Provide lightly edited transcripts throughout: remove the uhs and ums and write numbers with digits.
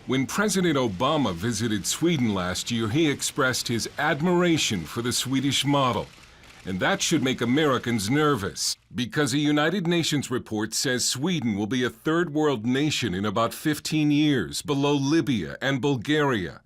When President Obama visited Sweden last year, he expressed his admiration for the Swedish model. And that should make Americans nervous, because a United Nations report says Sweden will be a third world nation in about 15 years, below Libya and Bulgaria.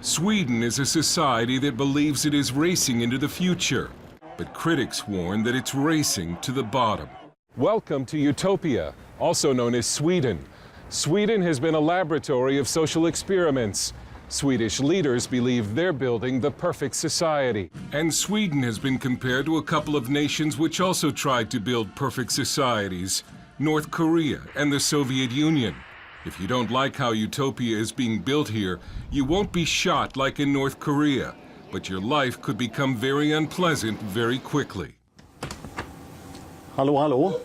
Sweden is a society that believes it is racing into the future, but critics warn that it's racing to the bottom. Welcome to Utopia, also known as Sweden. Sweden has been a laboratory of social experiments. Swedish leaders believe they're building the perfect society. And Sweden has been compared to a couple of nations which also tried to build perfect societies, North Korea and the Soviet Union. If you don't like how Utopia is being built here, you won't be shot like in North Korea, but your life could become very unpleasant very quickly. Hallå, hallå.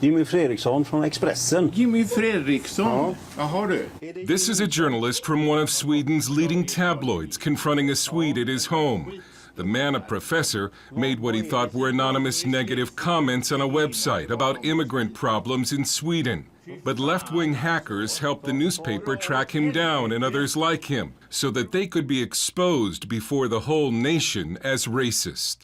Jimmy Fredriksson from Expressen. Jimmy Fredriksson? Jaha du. This is a journalist from one of Sweden's leading tabloids confronting a Swede at his home. The man, a professor, made what he thought were anonymous negative comments on a website about immigrant problems in Sweden. But left-wing hackers helped the newspaper track him down and others like him, so that they could be exposed before the whole nation as racist.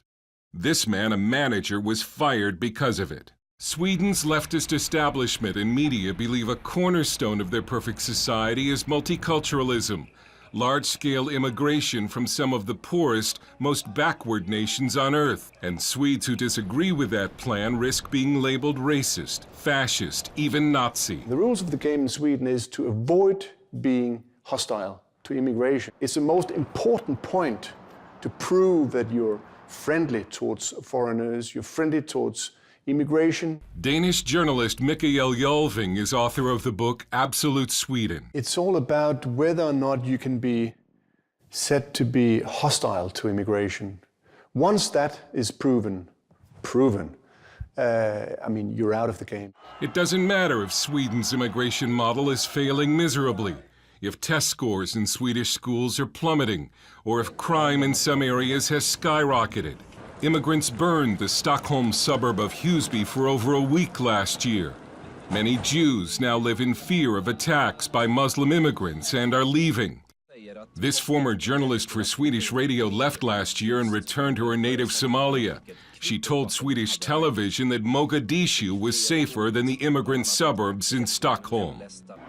This man, a manager, was fired because of it. Sweden's leftist establishment and media believe a cornerstone of their perfect society is multiculturalism, large-scale immigration from some of the poorest, most backward nations on Earth. And Swedes who disagree with that plan risk being labeled racist, fascist, even Nazi. The rules of the game in Sweden is to avoid being hostile to immigration. It's the most important point to prove that you're friendly towards foreigners, you're friendly towards immigration. Danish journalist Mikael Jalving is author of the book Absolute Sweden. It's all about whether or not you can be said to be hostile to immigration. Once that is proven, you're out of the game. It doesn't matter if Sweden's immigration model is failing miserably, if test scores in Swedish schools are plummeting, or if crime in some areas has skyrocketed. Immigrants burned the Stockholm suburb of Husby for over a week last year. Many Jews now live in fear of attacks by Muslim immigrants and are leaving. This former journalist for Swedish radio left last year and returned to her native Somalia. She told Swedish television that Mogadishu was safer than the immigrant suburbs in Stockholm.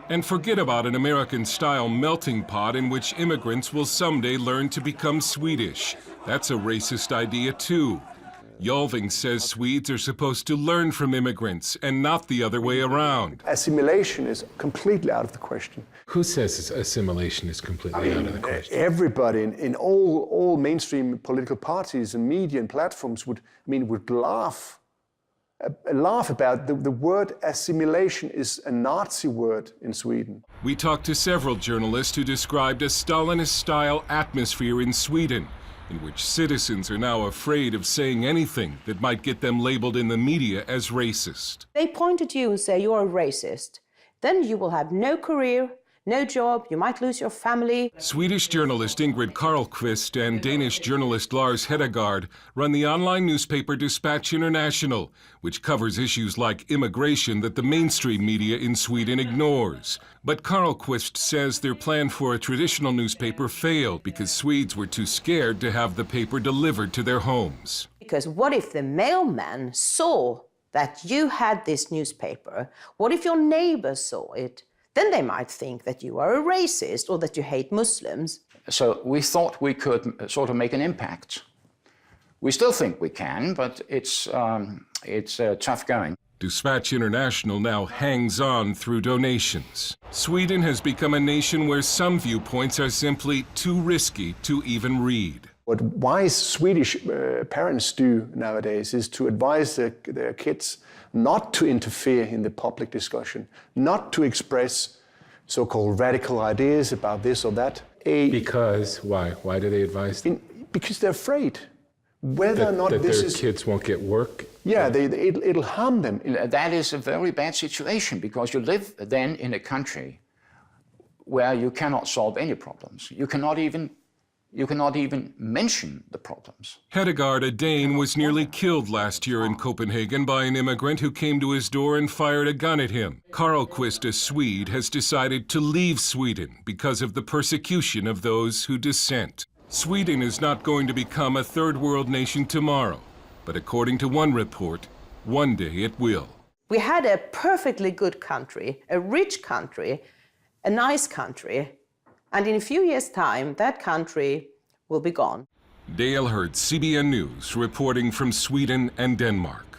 And forget about an American-style melting pot in which immigrants will someday learn to become Swedish. That's a racist idea, too. Jalving says Swedes are supposed to learn from immigrants and not the other way around. Assimilation is completely out of the question. Who says assimilation is completely out of the question? Everybody in all mainstream political parties and media and platforms would laugh about the word assimilation is a Nazi word in Sweden. We talked to several journalists who described a Stalinist-style atmosphere in Sweden, in which citizens are now afraid of saying anything that might get them labeled in the media as racist. They point at you and say you're a racist. Then you will have no career, no job, you might lose your family. Swedish journalist Ingrid Carlqvist and Danish journalist Lars Hedegaard run the online newspaper Dispatch International, which covers issues like immigration that the mainstream media in Sweden ignores. But Carlqvist says their plan for a traditional newspaper failed because Swedes were too scared to have the paper delivered to their homes. Because what if the mailman saw that you had this newspaper? What if your neighbor saw it? Then they might think that you are a racist or that you hate Muslims. So we thought we could sort of make an impact. We still think we can, but it's tough going. Dispatch International now hangs on through donations. Sweden has become a nation where some viewpoints are simply too risky to even read. What wise Swedish parents do nowadays is to advise their kids not to interfere in the public discussion, not to express so-called radical ideas about this or that. Because why? Why do they advise them? Because they're afraid. Whether or not that this their is... kids won't get work? Yeah, it'll harm them. That is a very bad situation because you live then in a country where you cannot solve any problems. You cannot even you cannot even mention the problems. Hedegaard, a Dane, was nearly killed last year in Copenhagen by an immigrant who came to his door and fired a gun at him. Karlqvist, a Swede, has decided to leave Sweden because of the persecution of those who dissent. Sweden is not going to become a third world nation tomorrow, but according to one report, one day it will. We had a perfectly good country, a rich country, a nice country, and in a few years' time, that country will be gone. Dale Hurd, CBN News, reporting from Sweden and Denmark.